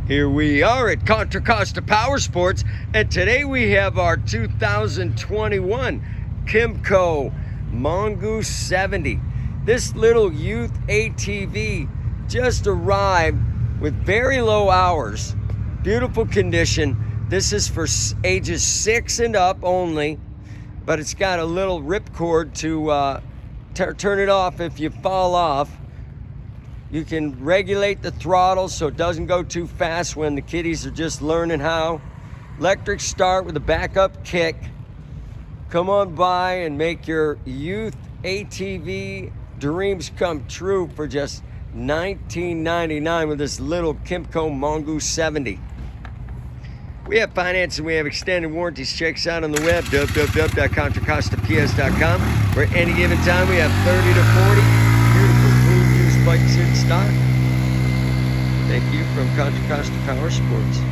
Here we are at Contra Costa Powersports, and today we have our 2021 Kymco Mongoose 70. This little youth ATV just arrived with very low hours, beautiful condition. This is for ages 6 and up only, but it's got a little ripcord to turn it off if you fall off. You can regulate the throttle so it doesn't go too fast when the kiddies are just learning how. Electric start with a backup kick. Come on by and make your youth ATV dreams come true for just $19.99 with this little Kymco Mongoose 70. We have financing, we have extended warranties. Check us out on the web, www.contracostaps.com, where at any given time we have 30 to 40 beautiful clean used bikes in stock. Thank you from Contra Costa Powersports.